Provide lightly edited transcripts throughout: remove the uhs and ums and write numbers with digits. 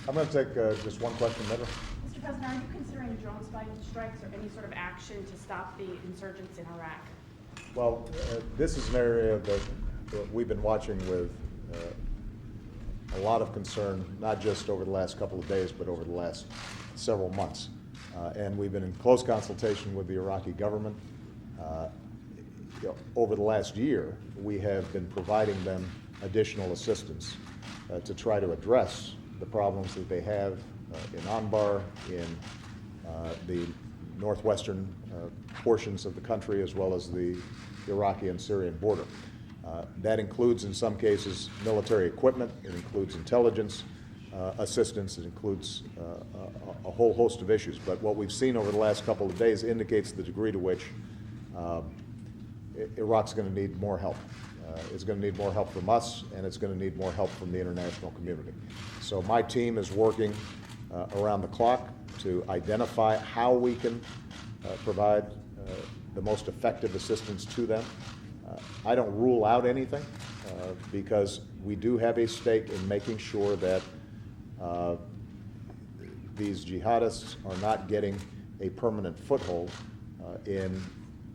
I'm going to take just one question, Medra. Mr. President, are you considering drone strikes or any sort of action to stop the insurgents in Iraq? Well, this is an area that we've been watching with a lot of concern, not just over the last couple of days, but over the last several months. And we've been in close consultation with the Iraqi government. Over the last year, we have been providing them additional assistance to try to address the problems that they have in Anbar, in the northwestern portions of the country, as well as the Iraqi and Syrian border. That includes, in some cases, military equipment. It includes intelligence assistance. It includes a whole host of issues. But what we've seen over the last couple of days indicates the degree to which Iraq's going to need more help. It's going to need more help from us, and it's going to need more help from the international community. So my team is working around the clock to identify how we can provide the most effective assistance to them. I don't rule out anything because we do have a stake in making sure that these jihadists are not getting a permanent foothold in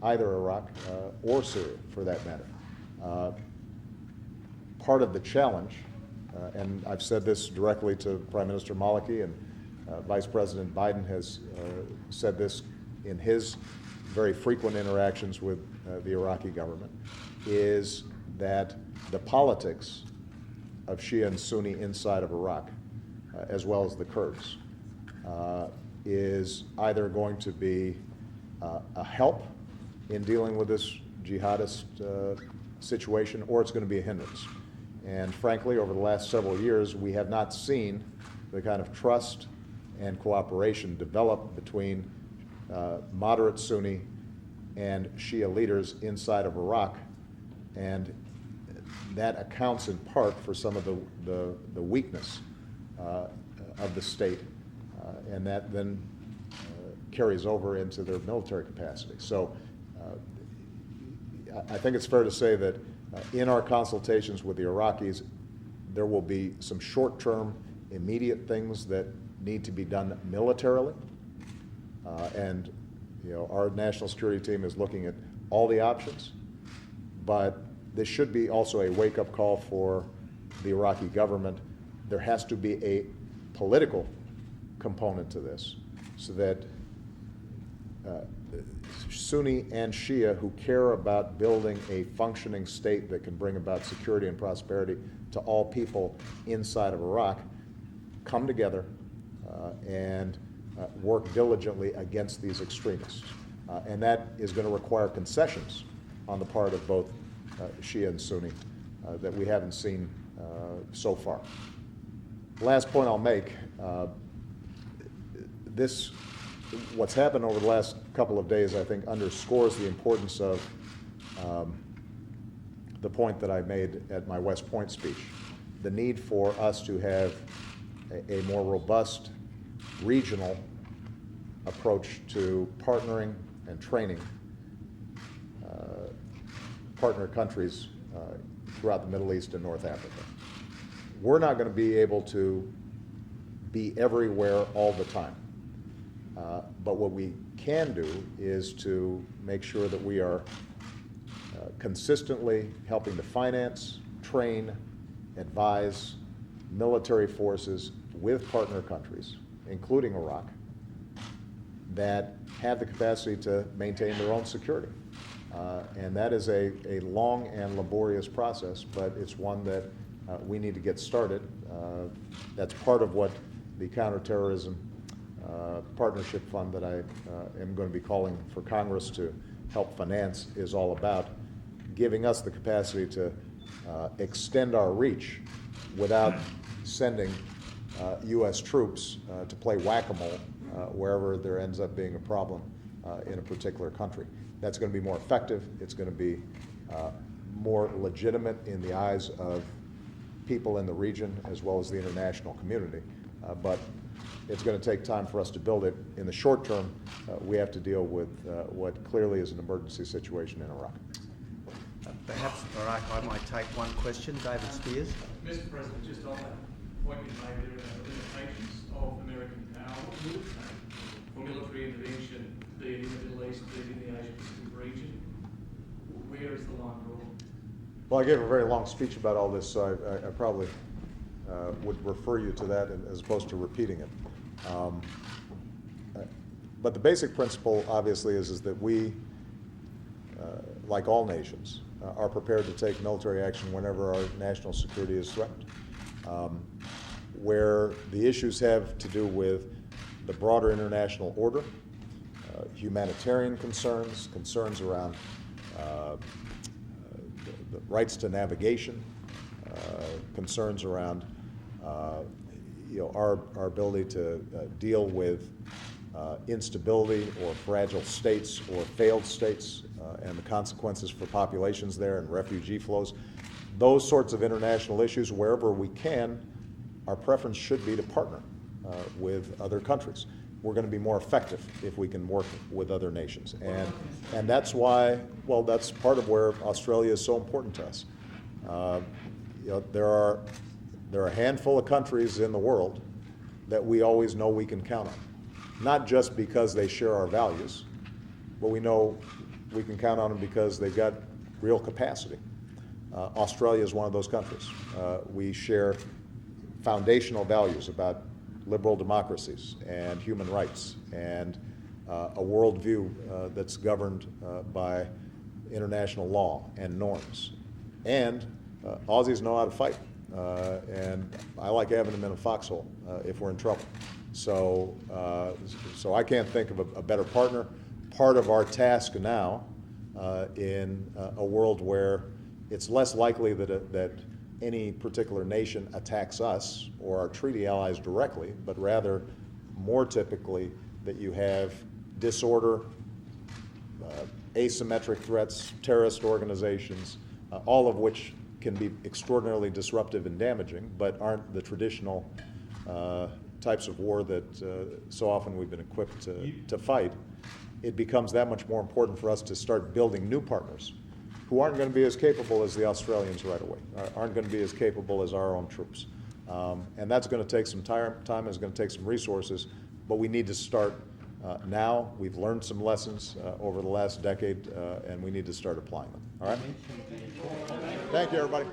either Iraq or Syria, for that matter. Part of the challenge, and I've said this directly to Prime Minister Maliki, and Vice President Biden has said this in his very frequent interactions with the Iraqi government, is that the politics of Shia and Sunni inside of Iraq, as well as the Kurds, is either going to be a help in dealing with this jihadist situation, or it's going to be a hindrance. And frankly, over the last several years, we have not seen the kind of trust and cooperation develop between moderate Sunni and Shia leaders inside of Iraq, and that accounts in part for some of the weakness of the state, and that then carries over into their military capacity. So I think it's fair to say that in our consultations with the Iraqis, there will be some short-term, immediate things that need to be done militarily, and our national security team is looking at all the options. But this should be also a wake-up call for the Iraqi government. There has to be a political component to this, so that Sunni and Shia who care about building a functioning state that can bring about security and prosperity to all people inside of Iraq come together and work diligently against these extremists. And that is going to require concessions on the part of both Shia and Sunni that we haven't seen so far. Last point I'll make, what's happened over the last couple of days, I think, underscores the importance of the point that I made at my West Point speech, the need for us to have a more robust regional approach to partnering and training partner countries throughout the Middle East and North Africa. We're not going to be able to be everywhere all the time. But what we can do is to make sure that we are consistently helping to finance, train, advise military forces with partner countries, including Iraq, that have the capacity to maintain their own security. And that is a long and laborious process, but it's one that we need to get started. That's part of what the counterterrorism partnership fund that I am going to be calling for Congress to help finance is all about, giving us the capacity to extend our reach without sending U.S. troops to play whack-a-mole wherever there ends up being a problem in a particular country. That's going to be more effective. It's going to be more legitimate in the eyes of people in the region as well as the international community. But it's going to take time for us to build it. In the short term, we have to deal with what clearly is an emergency situation in Iraq. Perhaps, Iraq, I might take one question. David Spears. Mr. President, just on that point you made there about limitations including the Asia-Pacific region? Where is the line drawn? Well, I gave a very long speech about all this, so I probably would refer you to that as opposed to repeating it. But the basic principle, obviously, is that we, like all nations, are prepared to take military action whenever our national security is threatened. Where the issues have to do with the broader international order, humanitarian concerns, concerns around the rights to navigation, concerns around our ability to deal with instability or fragile states or failed states and the consequences for populations there and refugee flows. Those sorts of international issues, wherever we can, our preference should be to partner with other countries. We're going to be more effective if we can work with other nations. And that's why, well, that's part of where Australia is so important to us. There are a handful of countries in the world that we always know we can count on. Not just because they share our values, but we know we can count on them because they've got real capacity. Australia is one of those countries. We share foundational values about liberal democracies and human rights and a worldview that's governed by international law and norms. And Aussies know how to fight. And I like having them in a foxhole if we're in trouble. So I can't think of a better partner. Part of our task now in a world where it's less likely that any particular nation attacks us or our treaty allies directly, but rather more typically that you have disorder, asymmetric threats, terrorist organizations, all of which can be extraordinarily disruptive and damaging, but aren't the traditional types of war that so often we've been equipped to fight. It becomes that much more important for us to start building new partners who aren't going to be as capable as the Australians right away, aren't going to be as capable as our own troops. And that's going to take some time, it's going to take some resources, but we need to start now. We've learned some lessons over the last decade, and we need to start applying them. All right? Thank you, everybody.